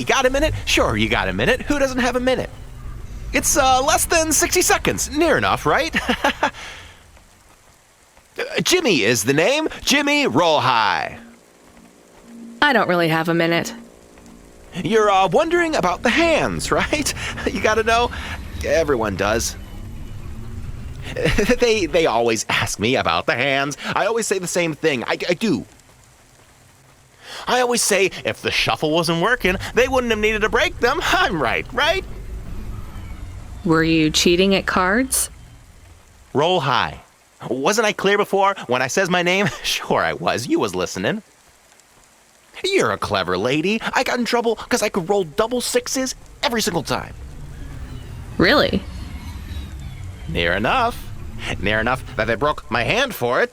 Hey, got a minute? Sure, you got a minute. Who doesn't have a minute? It's less than 60 seconds. Near enough, right? Jimmy is the name. Jimmy, roll high. I don't really have a minute. You're wondering about the hands, right? You gotta know. Everyone does. They always ask me about the hands. I always say the same thing. I do. I always say if the shuffle wasn't working, they wouldn't have needed to break them. I'm right? Were you cheating at cards? Roll high. Wasn't I clear before when I says my name? Sure I was. You was listening. You're a clever lady. I got in trouble because I could roll double sixes every single time. Really? Near enough. Near enough that they broke my hand for it.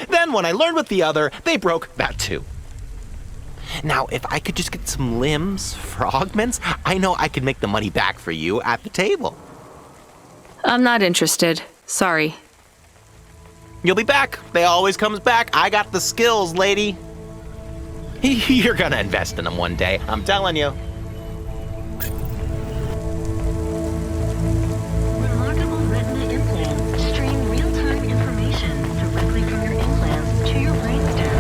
Then when I learned with the other, they broke that too. Now, if I could just get some limbs for augments, I know I could make the money back for you at the table. I'm not interested. Sorry. You'll be back. They always comes back. I got the skills, lady. You're gonna invest in them one day, I'm telling you. Remarkable retina implant. Stream real-time information directly from your implants to your brainstem.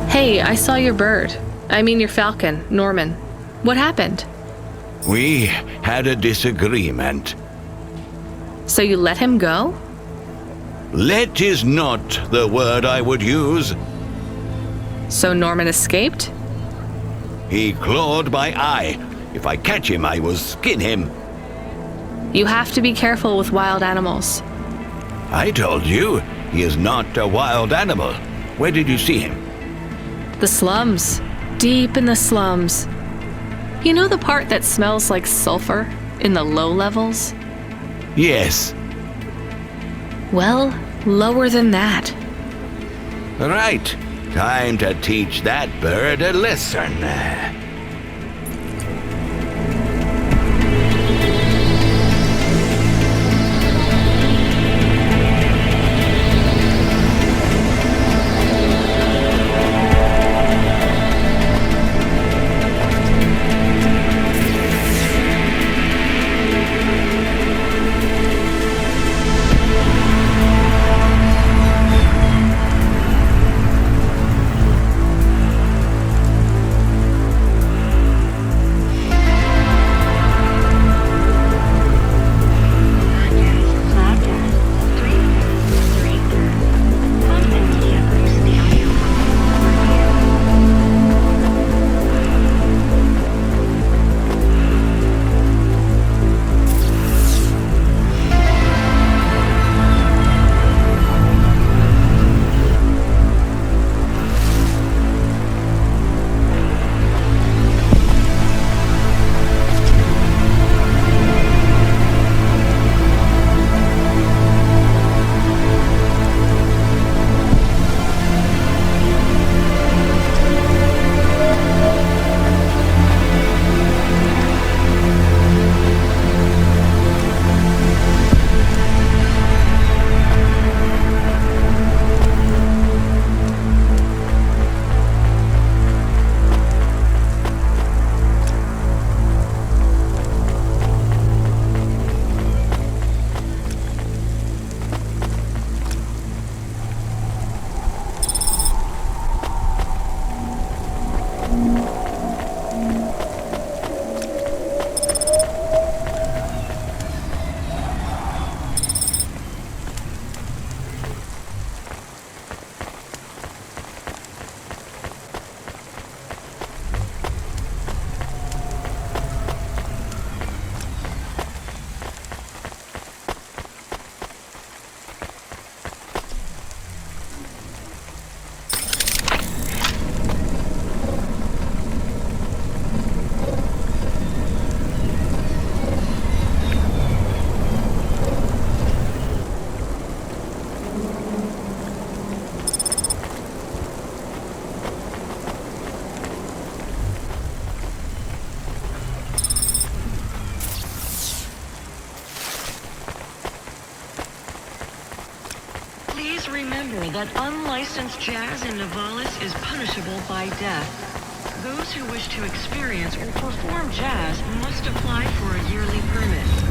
Hey, I saw your bird. I mean your falcon, Norman. What happened? We had a disagreement. So you let him go? Let is not the word I would use. So Norman escaped? He clawed my eye. If I catch him, I will skin him. You have to be careful with wild animals. I told you, he is not a wild animal. Where did you see him? The slums. Deep in the slums. You know the part that smells like sulfur in the low levels? Yes. Well, lower than that. Right. Time to teach that bird a lesson. remember that unlicensed jazz in Nivalis is punishable by death. Those who wish to experience or perform jazz must apply for a yearly permit.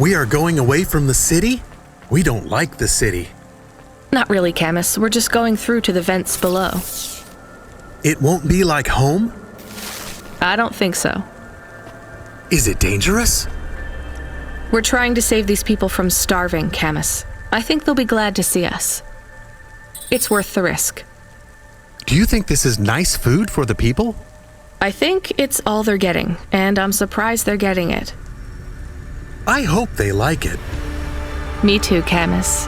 We are going away from the city? We don't like the city. Not really, Camus. We're just going through to the vents below. It won't be like home? I don't think so. Is it dangerous? We're trying to save these people from starving, Camus. I think they'll be glad to see us. It's worth the risk. Do you think this is nice food for the people? I think it's all they're getting, and I'm surprised they're getting it. I hope they like it. Me too, Camus.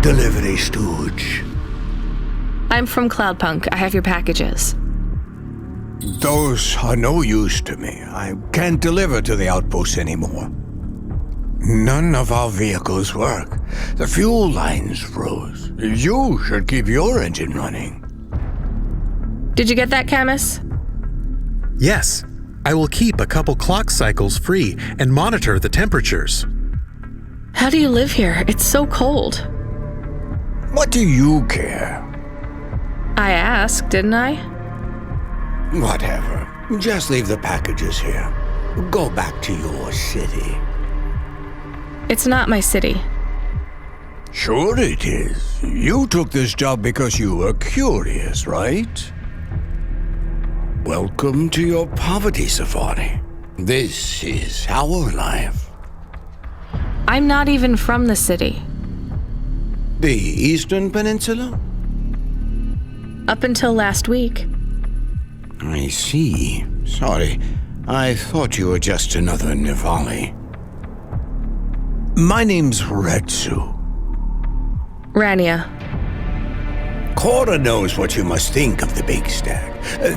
Delivery stooge. I'm from Cloudpunk. I have your packages. Those are no use to me. I can't deliver to the outpost anymore. None of our vehicles work. The fuel lines froze. You should keep your engine running. Did you get that, Camus? Yes. I will keep a couple clock cycles free and monitor the temperatures. How do you live here? It's so cold. What do you care? I asked, didn't I? Whatever. Just leave the packages here. Go back to your city. It's not my city. Sure it is. You took this job because you were curious, right? Welcome to your poverty safari. This is our life. I'm not even from the city. The Eastern Peninsula? Up until last week. I see. Sorry. I thought you were just another Nivali. My name's Retsu. Rania. Cora knows what you must think of the big stack.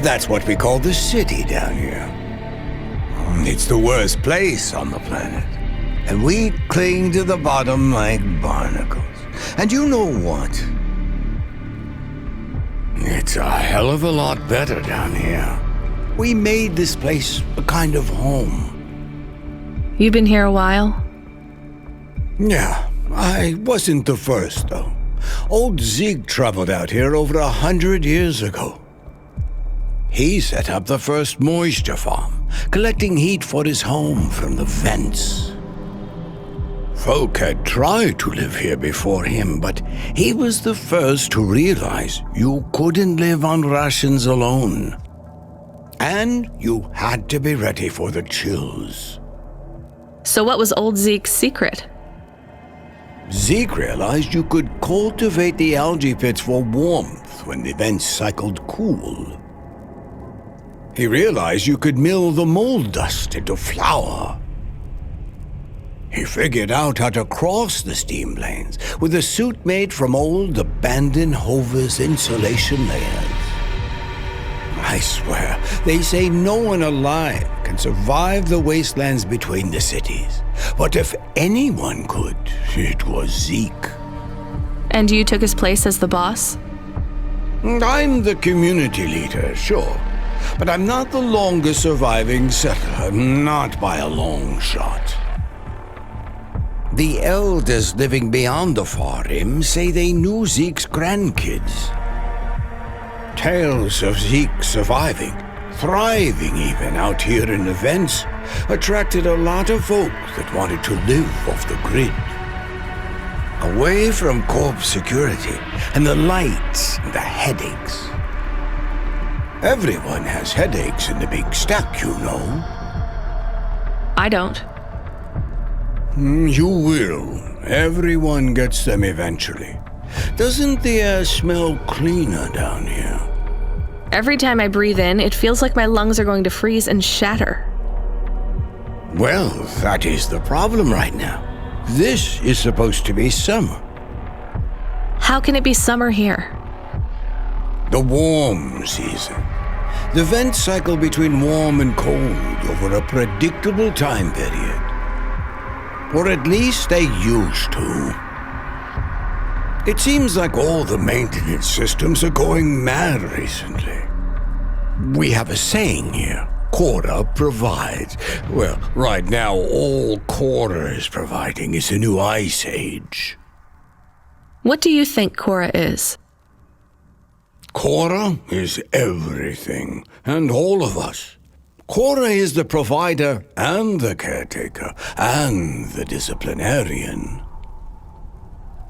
That's what we call the city down here. It's the worst place on the planet. And we cling to the bottom like barnacles. And you know what? It's a hell of a lot better down here. We made this place a kind of home. You been here a while? Yeah, I wasn't the first, though. Old Zeke traveled out here over 100 years ago. He set up the first moisture farm, collecting heat for his home from the vents. Folk had tried to live here before him, but he was the first to realize you couldn't live on rations alone. And you had to be ready for the chills. So what was old Zeke's secret? Zeke realized you could cultivate the algae pits for warmth when the vents cycled cool. He realized you could mill the mold dust into flour. He figured out how to cross the steam lanes with a suit made from old abandoned Hover's insulation layers. I swear, they say no one alive can survive the wastelands between the cities. But if anyone could, it was Zeke. And you took his place as the boss? I'm the community leader, sure. But I'm not the longest surviving settler, not by a long shot. The elders living beyond the Fahrerin say they knew Zeke's grandkids. Tales of Zeke surviving, thriving even out here in the vents, attracted a lot of folk that wanted to live off the grid. Away from corp security and the lights and the headaches. Everyone has headaches in the big stack, you know. I don't. You will. Everyone gets them eventually. Doesn't the air smell cleaner down here? Every time I breathe in, it feels like my lungs are going to freeze and shatter. Well, that is the problem right now. This is supposed to be summer. How can it be summer here? The warm season. The vents cycle between warm and cold over a predictable time period. Or at least they used to. It seems like all the maintenance systems are going mad recently. We have a saying here, Cora provides. Well, right now all Cora is providing is a new ice age. What do you think Cora is? Cora is everything, and all of us. Cora is the provider and the caretaker and the disciplinarian.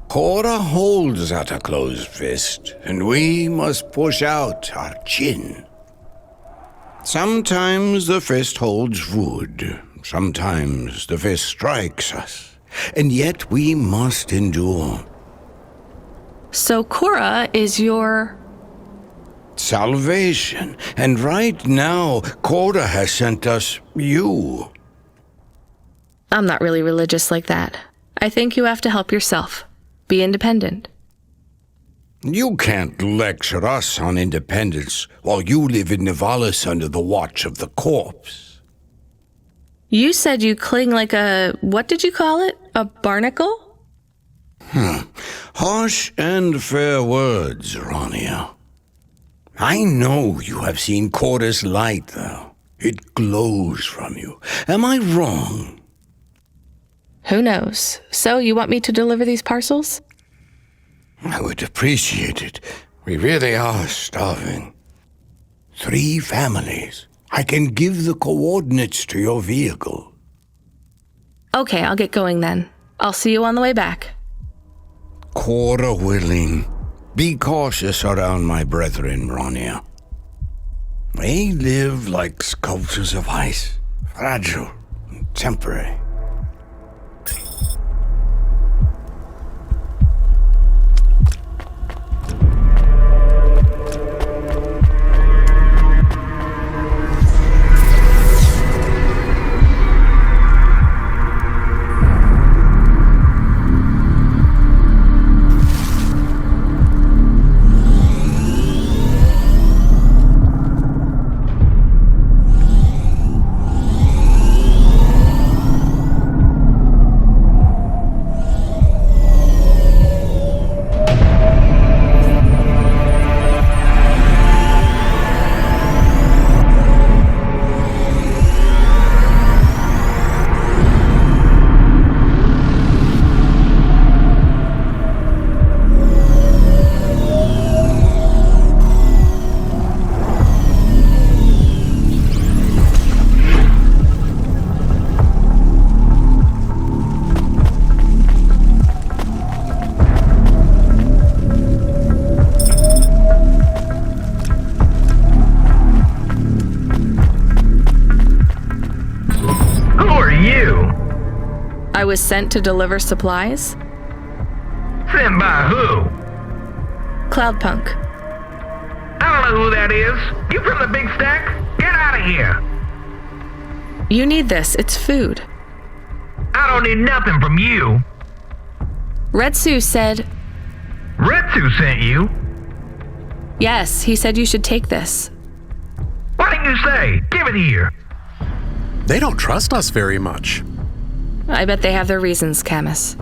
Cora holds out a closed fist, and we must push out our chin. Sometimes the fist holds wood, sometimes the fist strikes us, and yet we must endure. So Cora is your... salvation, and right now, Cora has sent us you. I'm not really religious like that. I think you have to help yourself. Be independent. You can't lecture us on independence while you live in Nivalis under the watch of the corpse. You said you cling like a... what did you call it? A barnacle? Harsh and fair words, Rania. I know you have seen Cora's light, though. It glows from you. Am I wrong? Who knows? So you want me to deliver these parcels? I would appreciate it. We really are starving. 3 families. I can give the coordinates to your vehicle. Okay, I'll get going then. I'll see you on the way back. Quarter willing. Be cautious around my brethren, Rania. They live like sculptures of ice, fragile and temporary. I was sent to deliver supplies? Sent by who? Cloudpunk. I don't know who that is. You from the big stack? Get out of here. You need this. It's food. I don't need nothing from you. Retsu said... Retsu sent you? Yes, he said you should take this. What did you say? Give it here. They don't trust us very much. I bet they have their reasons, Camus.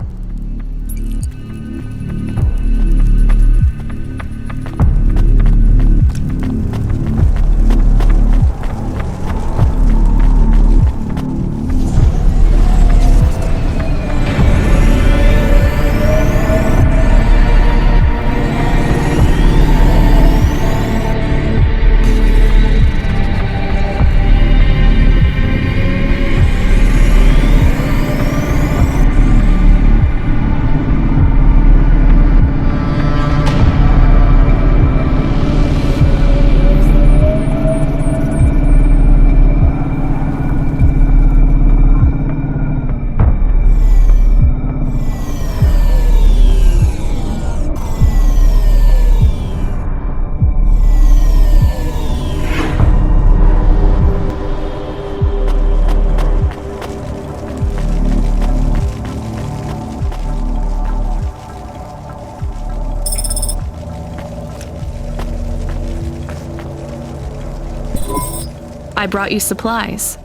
I brought you supplies.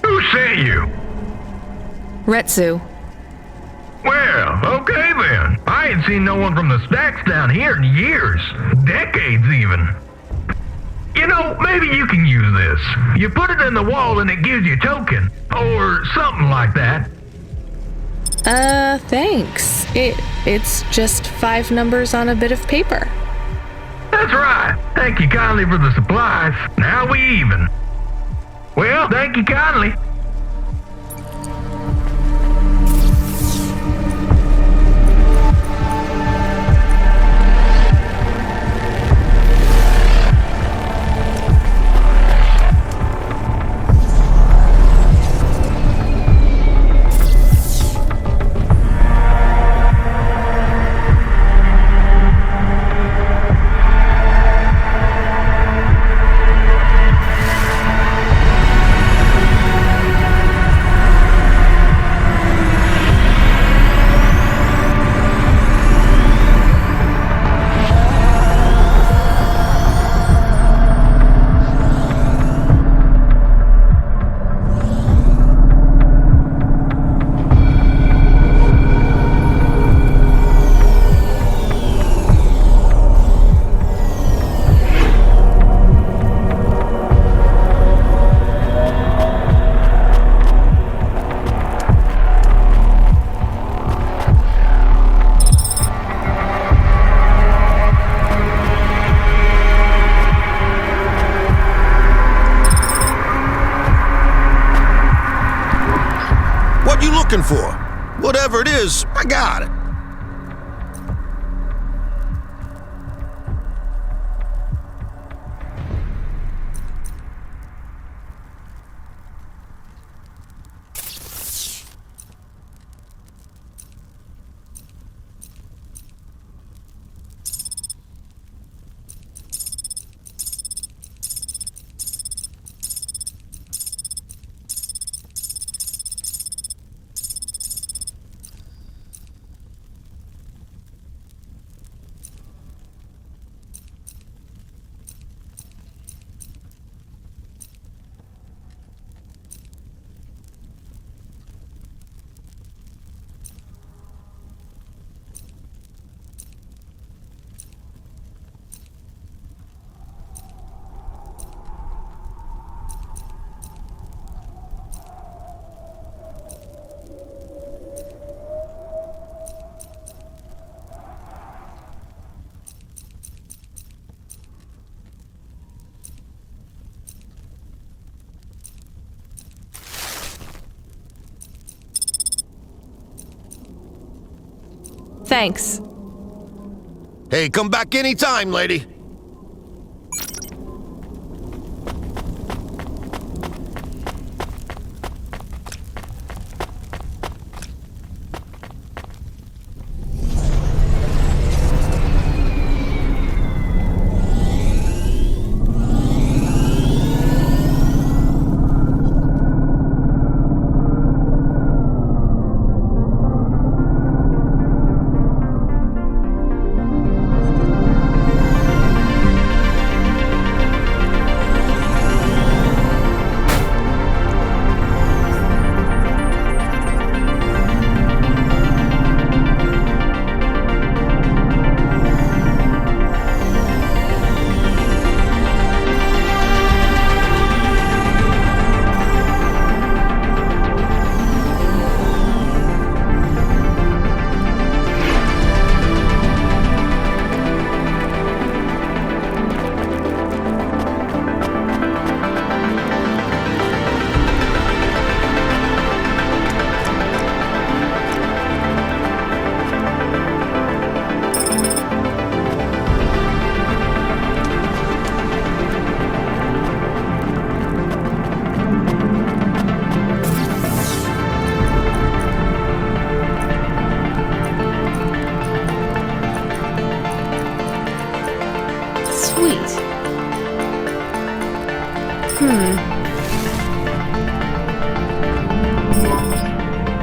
Who sent you? Retsu. Well, okay then. I ain't seen no one from the stacks down here in years. Decades even. You know, maybe you can use this. You put it in the wall and it gives you a token. Or something like that. Thanks. It's just 5 numbers on a bit of paper. That's right. Thank you kindly for the supplies. Now we even. Well, thank you kindly. looking for. Whatever it is, I got it. Thanks. Hey, come back anytime, lady.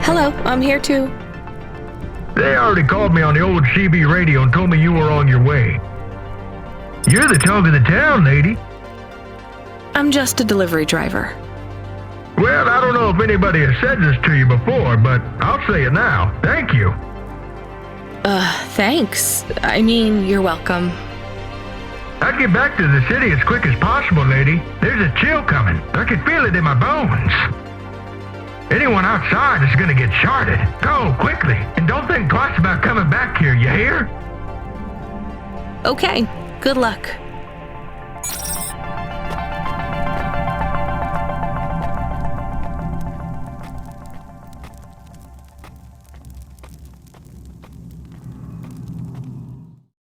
Hello, I'm here too. They already called me on the old CB radio and told me you were on your way. You're the talk of the town, lady. I'm just a delivery driver. Well, I don't know if anybody has said this to you before, but I'll say it now. Thank you. Thanks. I mean, you're welcome. I'd get back to the city as quick as possible, lady. There's a chill coming. I can feel it in my bones. Anyone outside is gonna get charted. Go, quickly, and don't think twice about coming back here, you hear? Okay, good luck.